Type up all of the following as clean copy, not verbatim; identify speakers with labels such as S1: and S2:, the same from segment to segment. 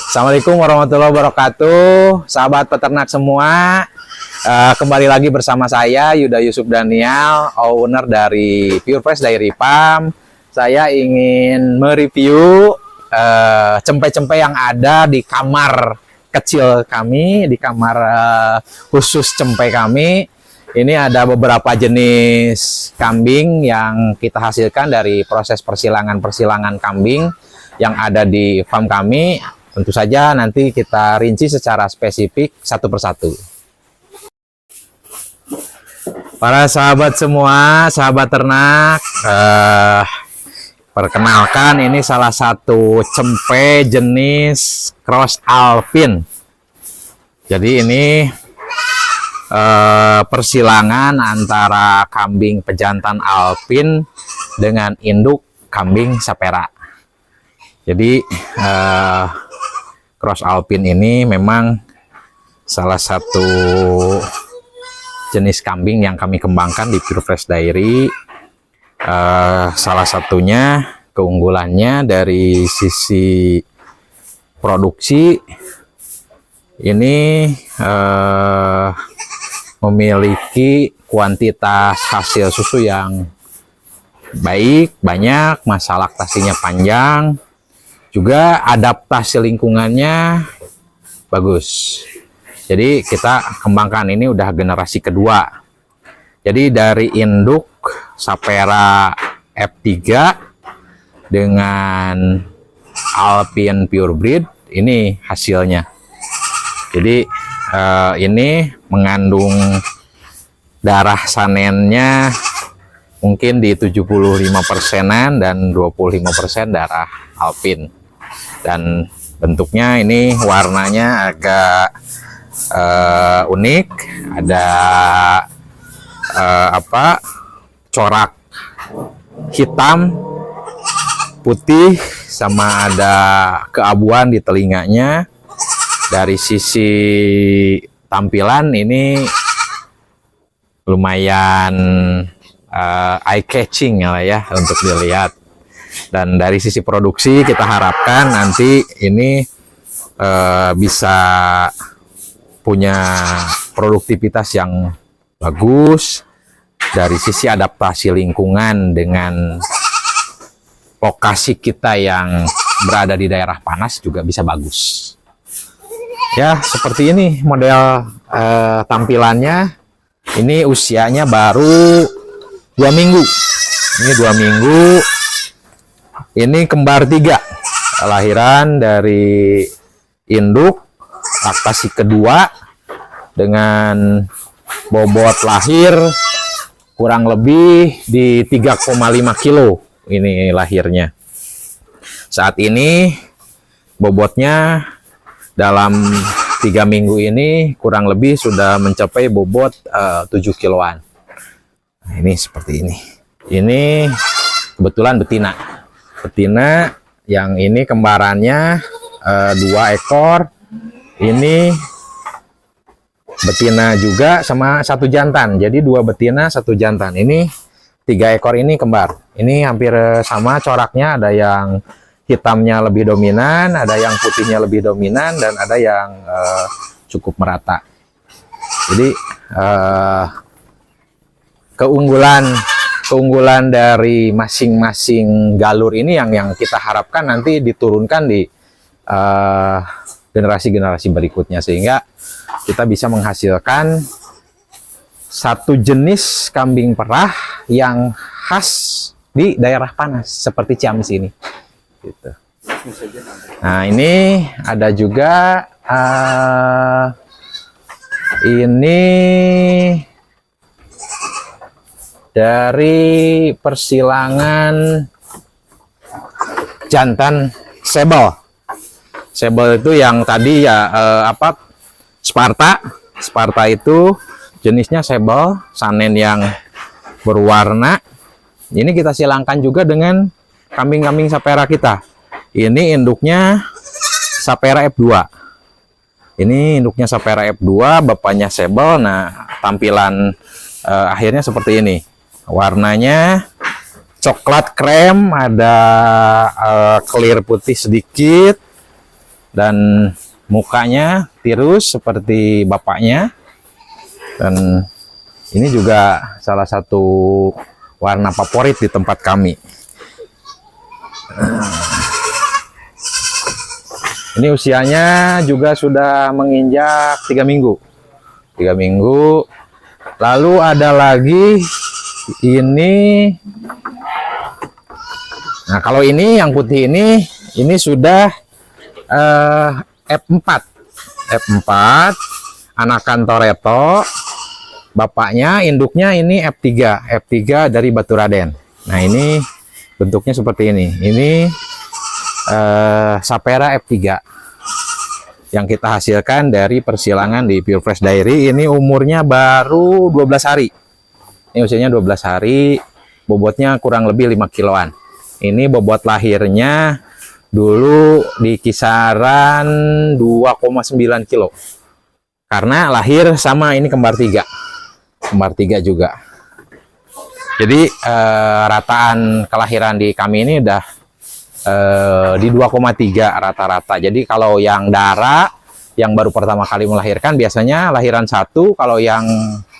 S1: Assalamualaikum warahmatullahi wabarakatuh, sahabat peternak semua. Kembali lagi bersama saya Yuda Yusuf Daniel, owner dari Pure Fresh Dairy Farm. Saya ingin mereview cempe-cempe yang ada di kamar kecil kami, di kamar khusus cempe kami. Ini ada beberapa jenis kambing yang kita hasilkan dari proses persilangan kambing yang ada di farm kami. Tentu saja nanti kita rinci secara spesifik satu persatu. Para sahabat semua, sahabat ternak, perkenalkan ini salah satu cempe jenis Cross Alpine. Jadi ini persilangan antara kambing pejantan Alpine dengan induk kambing Sapera. Jadi Cross Alpine ini memang salah satu jenis kambing yang kami kembangkan di Pure Fresh Dairy. Salah satunya keunggulannya dari sisi produksi ini memiliki kuantitas hasil susu yang baik, banyak, masa laktasinya panjang, juga adaptasi lingkungannya bagus. Jadi kita kembangkan ini udah generasi kedua. Jadi dari induk Sapera F3 dengan Alpine Pure Breed ini hasilnya. Jadi ini mengandung darah sanennya mungkin di 75%-an dan 25% darah Alpine. Dan bentuknya ini warnanya agak unik, ada corak hitam, putih, sama ada keabuan di telinganya. Dari sisi tampilan ini lumayan eye catching ya untuk dilihat. Dan dari sisi produksi kita harapkan nanti ini bisa punya produktivitas yang bagus. Dari sisi adaptasi lingkungan dengan lokasi kita yang berada di daerah panas juga bisa bagus. Ya, seperti ini model tampilannya. Ini usianya baru 2 minggu. Ini 2 minggu. Ini kembar 3, lahiran dari induk, laktasi kedua, dengan bobot lahir kurang lebih di 3,5 kilo ini lahirnya. Saat ini bobotnya dalam 3 minggu ini kurang lebih sudah mencapai bobot 7 kiloan. Nah, ini seperti ini. Ini kebetulan betina yang ini kembarannya 2 ekor. Ini betina juga sama 1 jantan. Jadi 2 betina 1 jantan. Ini 3 ekor ini kembar. Ini hampir sama coraknya. Ada yang hitamnya lebih dominan, ada yang putihnya lebih dominan, dan ada yang cukup merata. Jadi keunggulan dari masing-masing galur ini yang kita harapkan nanti diturunkan di generasi-generasi berikutnya, sehingga kita bisa menghasilkan satu jenis kambing perah yang khas di daerah panas seperti Ciamis ini gitu. Nah, ini ada juga ini dari persilangan jantan Sebel. Sebel itu yang tadi ya Sparta itu jenisnya Sebel, sanen yang berwarna. Ini kita silangkan juga dengan kambing-kambing Sapera kita. Ini induknya Sapera F2. Ini induknya Sapera F2, bapaknya Sebel. Nah, tampilan akhirnya seperti ini. Warnanya coklat krem, ada clear putih sedikit, dan mukanya tirus seperti bapaknya. Dan ini juga salah satu warna favorit di tempat kami. Ini usianya juga sudah menginjak 3 minggu. 3 minggu. Lalu ada lagi ini. Nah, kalau ini yang putih ini sudah F4. F4 anakan Toretto. Bapaknya, induknya ini F3. F3 dari Batu Raden. Nah, ini bentuknya seperti ini. Ini Sapera F3 yang kita hasilkan dari persilangan di Pure Fresh Dairy. Ini umurnya baru 12 hari. Ini usianya 12 hari, bobotnya kurang lebih 5 kiloan. Ini bobot lahirnya dulu di kisaran 2,9 kilo. Karena lahir sama ini kembar 3. Kembar 3 juga. Jadi rataan kelahiran di kami ini udah di 2,3 rata-rata. Jadi kalau yang Dara yang baru pertama kali melahirkan biasanya lahiran 1, kalau yang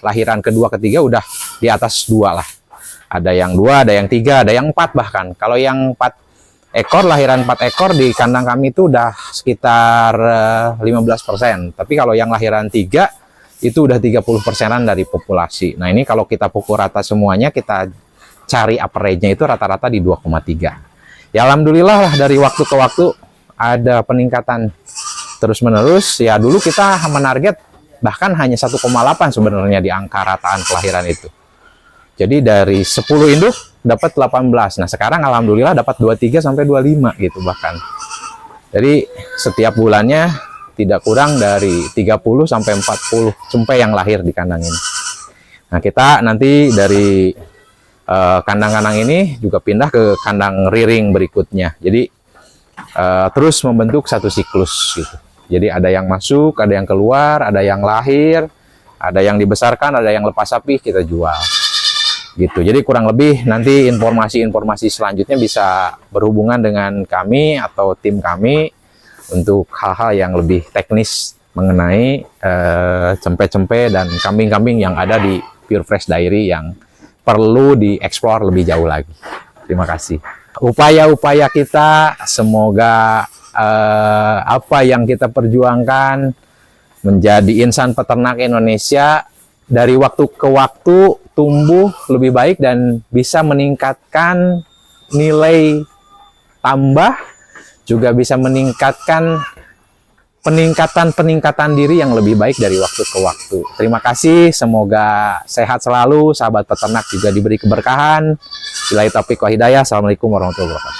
S1: lahiran kedua ketiga udah di atas 2 lah. Ada yang 2, ada yang 3, ada yang 4 bahkan. Kalau yang 4 ekor, lahiran 4 ekor di kandang kami itu udah sekitar 15%. Tapi kalau yang lahiran 3 itu udah 30%-an dari populasi. Nah, ini kalau kita pukul rata semuanya, kita cari average-nya itu rata-rata di 2,3. Ya alhamdulillah lah, dari waktu ke waktu ada peningkatan terus-menerus. Ya dulu kita menarget bahkan hanya 1,8 sebenarnya di angka rataan kelahiran itu. Jadi dari 10 induk dapat 18. Nah, sekarang alhamdulillah dapat 23 sampai 25 gitu bahkan. Jadi setiap bulannya tidak kurang dari 30 sampai 40 cempe yang lahir di kandang ini. Nah, kita nanti dari kandang-kandang ini juga pindah ke kandang riring berikutnya. Jadi terus membentuk satu siklus gitu. Jadi ada yang masuk, ada yang keluar, ada yang lahir, ada yang dibesarkan, ada yang lepas sapi kita jual. Gitu. Jadi kurang lebih nanti informasi-informasi selanjutnya bisa berhubungan dengan kami atau tim kami untuk hal-hal yang lebih teknis mengenai cempe-cempe dan kambing-kambing yang ada di Pure Fresh Dairy yang perlu dieksplor lebih jauh lagi. Terima kasih. Upaya-upaya kita semoga apa yang kita perjuangkan menjadi insan peternak Indonesia dari waktu ke waktu tumbuh lebih baik dan bisa meningkatkan nilai tambah, juga bisa meningkatkan peningkatan diri yang lebih baik dari waktu ke waktu. Terima kasih, semoga sehat selalu, sahabat peternak juga diberi keberkahan. Billahi taufiq wa hidayah. Assalamualaikum warahmatullahi wabarakatuh.